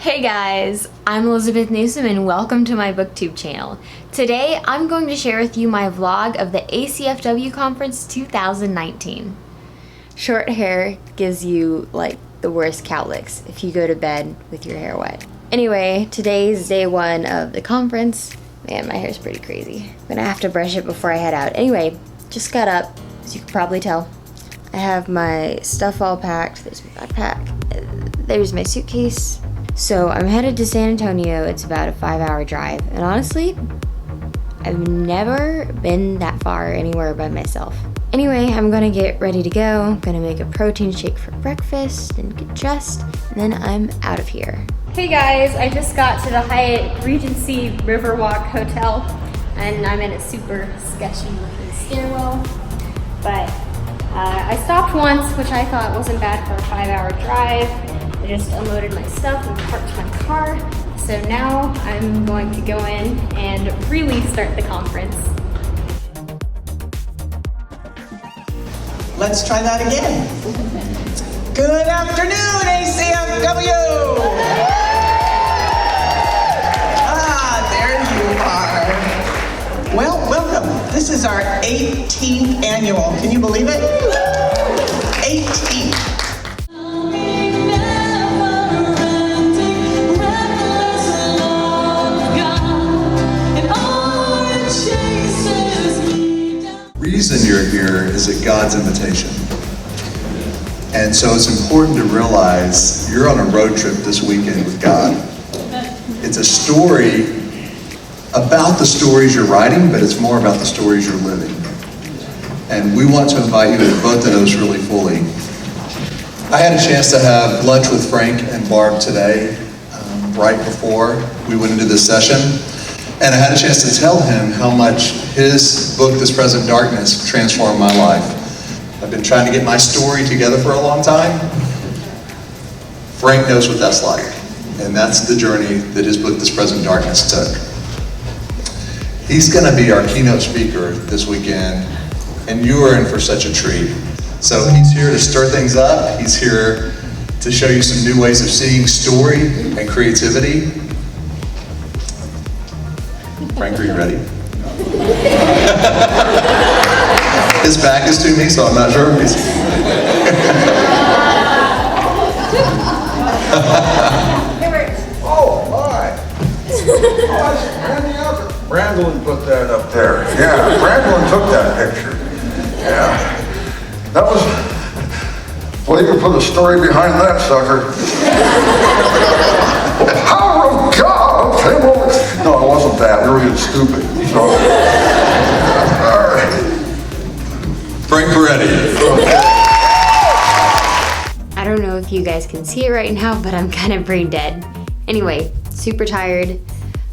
Hey guys, I'm Elizabeth Newsom and welcome to my booktube channel. Today I'm going to share with you my vlog of the ACFW conference 2019. Short hair gives you like the worst cowlicks if you go to bed with your hair wet. Anyway, today's day one of the conference. Man, my hair's pretty crazy. I'm gonna have to brush it before I head out. Anyway, just got up, as you can probably tell. I have my stuff all packed. There's my backpack. There's my suitcase. So I'm headed to San Antonio. It's about a 5-hour drive. And honestly, I've never been that far anywhere by myself. Anyway, I'm gonna get ready to go. I'm gonna make a protein shake for breakfast and get dressed. And then I'm out of here. Hey guys, I just got to the Hyatt Regency Riverwalk Hotel. And I'm in a super sketchy looking stairwell. But I stopped once, which I thought wasn't bad for a 5-hour drive. I just unloaded my stuff and parked my car. So now I'm going to go in and really start the conference. Let's try that again. Good afternoon, ACFW! There you are. Well, welcome. This is our 18th annual. Can you believe it? 18th. The reason you're here is at God's invitation. And so it's important to realize you're on a road trip this weekend with God. It's a story about the stories you're writing, but it's more about the stories you're living. And we want to invite you to both of those really fully. I had a chance to have lunch with Frank and Barb today, right before we went into this session. And I had a chance to tell him how much his book, This Present Darkness, transformed my life. I've been trying to get my story together for a long time. Frank knows what that's like. And that's the journey that his book, This Present Darkness, took. He's going to be our keynote speaker this weekend, and you are in for such a treat. So he's here to stir things up. He's here to show you some new ways of seeing story and creativity. Frank, are you ready? His back is to me, so I'm not sure if he's... Oh, my. Brandon put that up there. Yeah, Brandon took that picture. Yeah. That was... Well, you can put a story behind that, sucker. Power of God came over... No, it wasn't that. We were getting stupid. So... All right. Frank, we're ready. I don't know if you guys can see it right now, but I'm kind of brain dead. Anyway, super tired.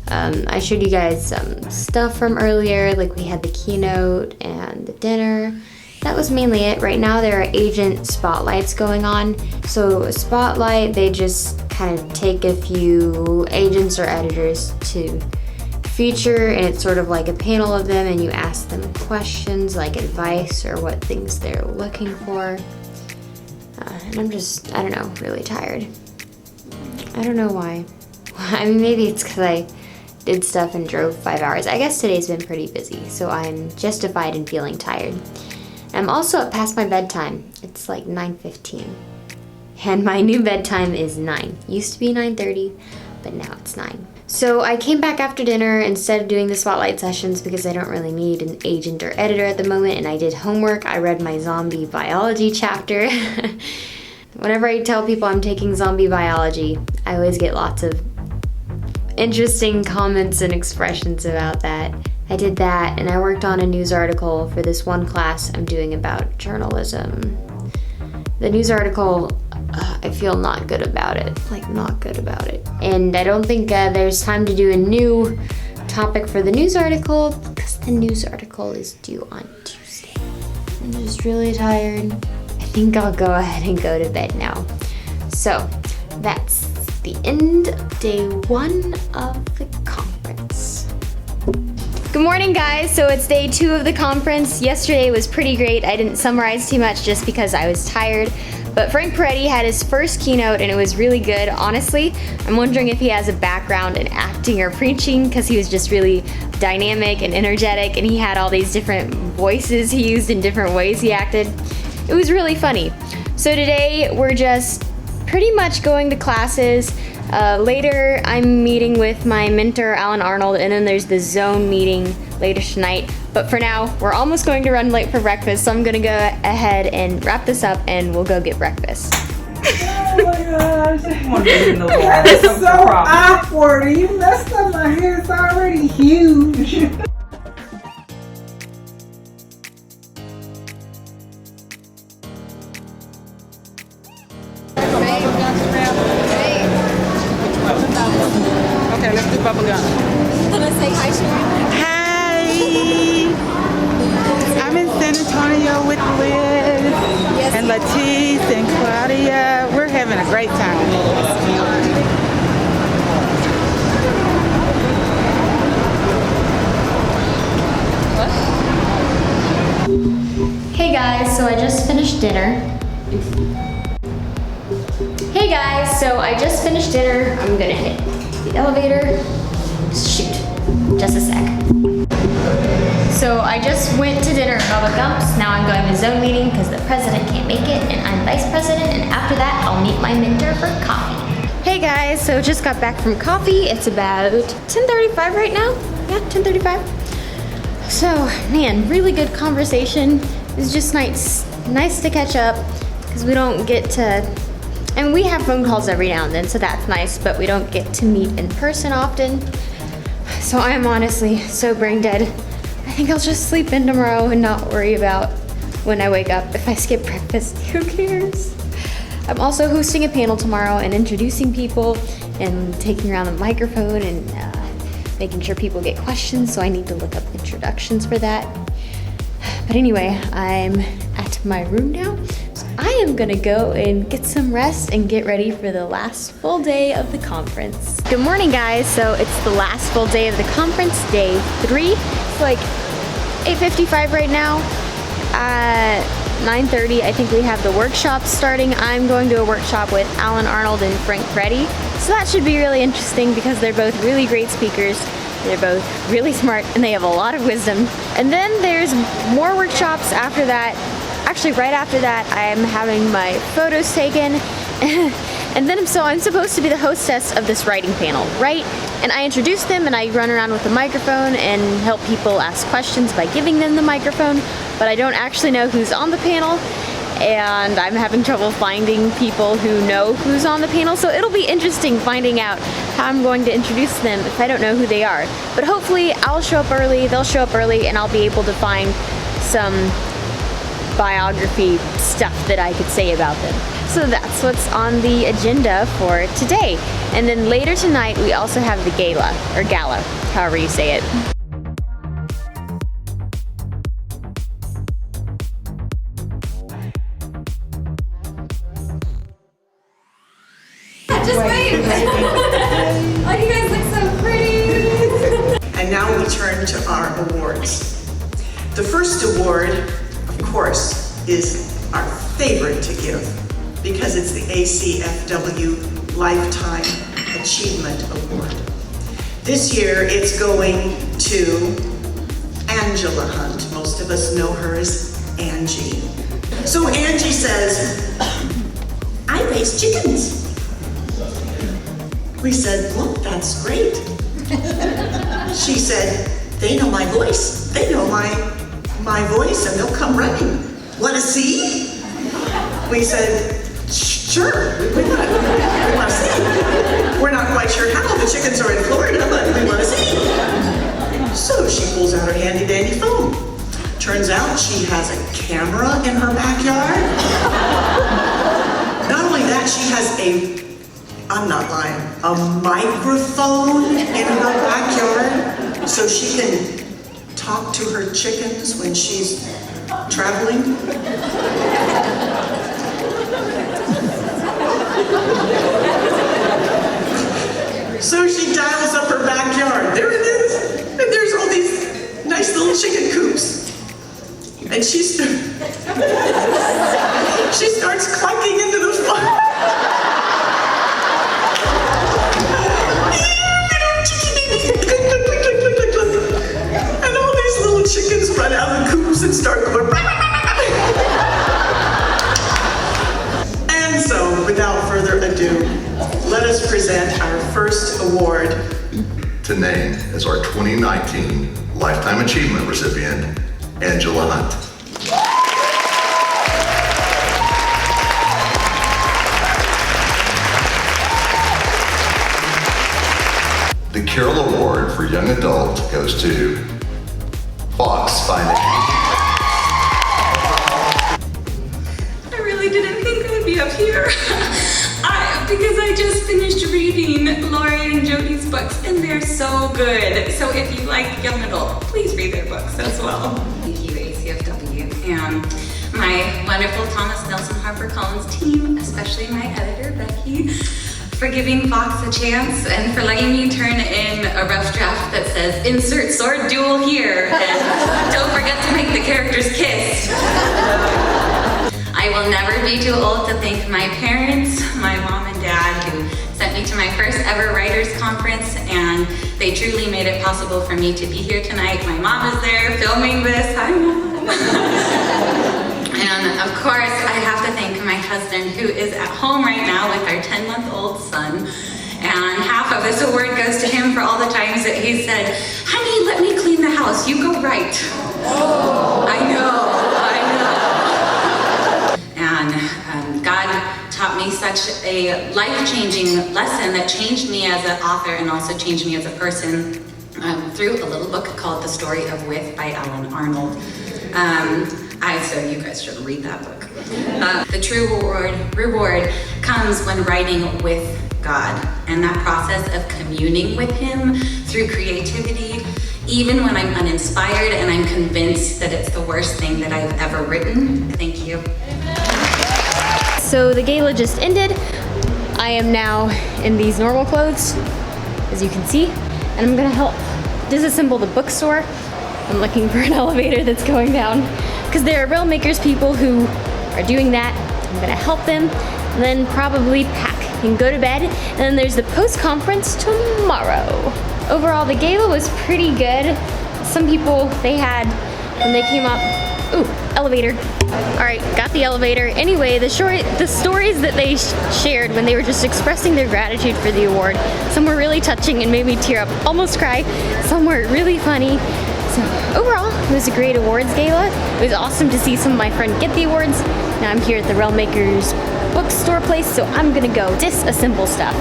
I showed you guys some stuff from earlier, like we had the keynote and the dinner. That was mainly it. Right now there are agent spotlights going on. So a spotlight, they just kind of take a few agents or editors to feature, and it's sort of like a panel of them, and you ask them questions like advice or what things they're looking for. And I'm just, I don't know, really tired. I don't know why. I mean, maybe it's because I did stuff and drove 5 hours. I guess today's been pretty busy, so I'm justified in feeling tired. I'm also past my bedtime. It's like 9:15. And my new bedtime is 9. Used to be 9:30, but now it's 9. So I came back after dinner instead of doing the spotlight sessions because I don't really need an agent or editor at the moment, and I did homework. I read my zombie biology chapter. Whenever I tell people I'm taking zombie biology, I always get lots of interesting comments and expressions about that. I did that, and I worked on a news article for this one class I'm doing about journalism. The news article, I feel not good about it, like not good about it. And I don't think there's time to do a new topic for the news article because the news article is due on Tuesday. I'm just really tired. I think I'll go ahead and go to bed now. So that's the end of day one of the conference. Good morning, guys. So it's day 2 of the conference. Yesterday was pretty great. I didn't summarize too much just because I was tired, But Frank Peretti had his first keynote and it was really good. Honestly, I'm wondering if he has a background in acting or preaching, because he was just really dynamic and energetic, and he had all these different voices he used in different ways he acted. It was really funny. So today we're just pretty much going to classes. Later I'm meeting with my mentor Alan Arnold, and then there's the zone meeting later tonight. But for now, we're almost going to run late for breakfast, so I'm gonna go ahead and wrap this up and we'll go get breakfast. Oh my gosh. That is so awkward. You messed up my hair. It's already huge. Okay, let's do bubble gum. Can I say hi, Sharon? Hi. I'm in San Antonio with Liz and Latisse and Claudia. We're having a great time. Hey guys, so I just finished dinner. Hey guys, so I just finished dinner. I'm gonna hit the elevator. Shoot, just a sec. So I just went to dinner at Bubba Gump's. Now I'm going to Zone meeting because the president can't make it and I'm vice president, and after that I'll meet my mentor for coffee. Hey guys, so just got back from coffee. It's about 10:35 right now. Yeah, 10:35. So, man, really good conversation. It's just nice to catch up because we don't get to, and we have phone calls every now and then, so that's nice, but we don't get to meet in person often. So I am honestly so brain dead. I think I'll just sleep in tomorrow and not worry about when I wake up. If I skip breakfast, who cares? I'm also hosting a panel tomorrow and introducing people and taking around the microphone and making sure people get questions, so I need to look up introductions for that. But anyway, I'm at my room now. So I am gonna go and get some rest and get ready for the last full day of the conference. Good morning, guys. So it's the last full day of the conference, day 3. It's like 8:55 right now. At 9:30, I think we have the workshop starting. I'm going to a workshop with Alan Arnold and Frank Peretti. So that should be really interesting because they're both really great speakers. They're both really smart and they have a lot of wisdom. And then there's more workshops after that. Actually, right after that, I'm having my photos taken. And then I'm supposed to be the hostess of this writing panel, right? And I introduce them and I run around with the microphone and help people ask questions by giving them the microphone, but I don't actually know who's on the panel, and I'm having trouble finding people who know who's on the panel, so it'll be interesting finding out how I'm going to introduce them if I don't know who they are. But hopefully I'll show up early, they'll show up early, and I'll be able to find some biography stuff that I could say about them. So that's what's on the agenda for today. And then later tonight we also have the gala, or gala, however you say it. Just wait. Oh, you guys look so pretty. And now we turn to our awards. The first award, of course, is our favorite to give because it's the ACFW Lifetime Achievement Award. This year it's going to Angela Hunt. Most of us know her as Angie. So Angie says, I raise chickens. We said, well, that's great. She said, they know my voice. They know my voice and they'll come running. Want to see? We said, sure, we want to see. We're not quite sure how. The chickens are in Florida, but we want to see. So she pulls out her handy dandy phone. Turns out she has a camera in her backyard. Not only that, she has I'm not lying, a microphone in her backyard so she can talk to her chickens when she's traveling. So she dials up her backyard. There it is. And there's all these nice little chicken coops. And she starts clucking in present our first award To name as our 2019 Lifetime Achievement recipient, Angela Hunt. The Carroll Award for Young Adult goes to Fox Finance. I really didn't think I'd be up here. Because I just finished reading Lori and Jody's books and they're so good. So if you like young adult, please read their books as well. Thank you, ACFW. And my wonderful Thomas Nelson HarperCollins team, especially my editor, Becky, for giving Fox a chance and for letting me turn in a rough draft that says, insert sword duel here, and don't forget to make the characters kiss. I will never be too old to thank my parents, my mom and dad, who sent me to my first ever writers conference, and they truly made it possible for me to be here tonight. My mom is there filming this. Hi, Mom. And of course, I have to thank my husband, who is at home right now with our 10-month-old son. And half of this award goes to him for all the times that he said, honey, let me clean the house, you go right. Oh. I know. And God taught me such a life-changing lesson that changed me as an author and also changed me as a person through a little book called The Story of With by Alan Arnold. So you guys should read that book. The true reward comes when writing with God, and that process of communing with Him through creativity, even when I'm uninspired and I'm convinced that it's the worst thing that I've ever written. Thank you. So the gala just ended. I am now in these normal clothes, as you can see, and I'm gonna help disassemble the bookstore. I'm looking for an elevator that's going down, because there are Realm Makers people who are doing that. I'm gonna help them, and then probably pack and go to bed, and then there's the post-conference tomorrow. Overall, the gala was pretty good. Some people, they had, when they came up, ooh, elevator. All right, got the elevator. Anyway, the stories that they shared when they were just expressing their gratitude for the award, some were really touching and made me tear up, almost cry. Some were really funny. So overall, it was a great awards gala. It was awesome to see some of my friends get the awards. Now I'm here at the Realm Makers bookstore place, so I'm gonna go disassemble stuff.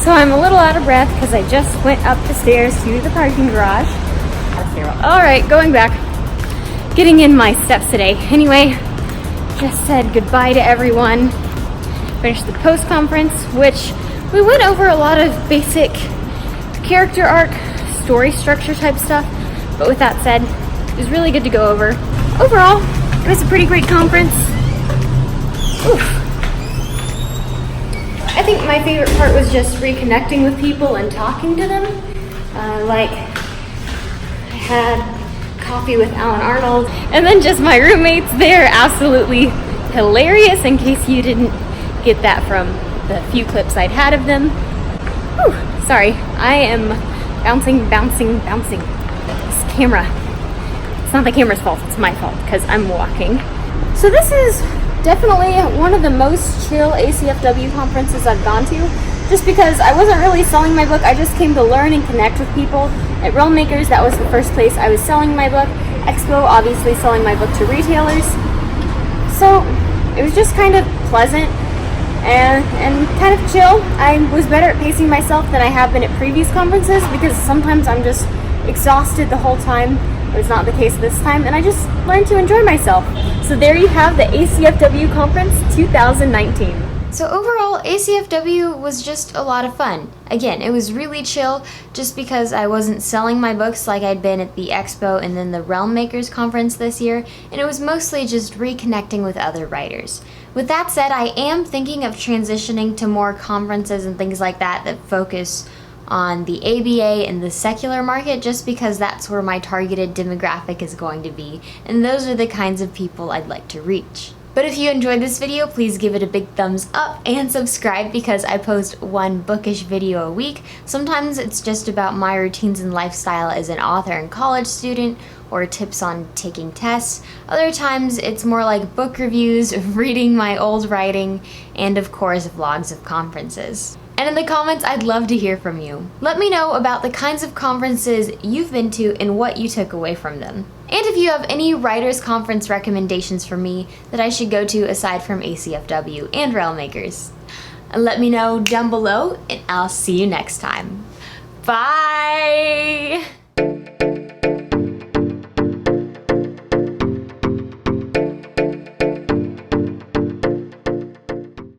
So I'm a little out of breath because I just went up the stairs to the parking garage. All right, going back. Getting in my steps today. Anyway, just said goodbye to everyone. Finished the post-conference, which we went over a lot of basic character arc, story structure type stuff. But with that said, it was really good to go over. Overall, it was a pretty great conference. Oof. I think my favorite part was just reconnecting with people and talking to them. Like, I had coffee with Alan Arnold, and then just my roommates. They're absolutely hilarious, in case you didn't get that from the few clips I'd had of them. Whew, sorry, I am bouncing. This camera, it's not the camera's fault, it's my fault, because I'm walking. So this is definitely one of the most chill ACFW conferences I've gone to, just because I wasn't really selling my book. I just came to learn and connect with people. At Realm Makers, that was the first place I was selling my book. Expo, obviously selling my book to retailers. So it was just kind of pleasant and kind of chill. I was better at pacing myself than I have been at previous conferences, because sometimes I'm just exhausted the whole time. It was not the case this time, and I just learned to enjoy myself. So there you have the ACFW Conference 2019. So overall, ACFW was just a lot of fun. Again, it was really chill just because I wasn't selling my books like I'd been at the Expo and then the Realm Makers Conference this year, and it was mostly just reconnecting with other writers. With that said, I am thinking of transitioning to more conferences and things like that that focus on the ABA and the secular market, just because that's where my targeted demographic is going to be, and those are the kinds of people I'd like to reach. But if you enjoyed this video, please give it a big thumbs up and subscribe because I post one bookish video a week. Sometimes it's just about my routines and lifestyle as an author and college student, or tips on taking tests. Other times it's more like book reviews, reading my old writing, and of course vlogs of conferences. And in the comments, I'd love to hear from you. Let me know about the kinds of conferences you've been to and what you took away from them. And if you have any writers' conference recommendations for me that I should go to aside from ACFW and Railmakers. Let me know down below, and I'll see you next time. Bye!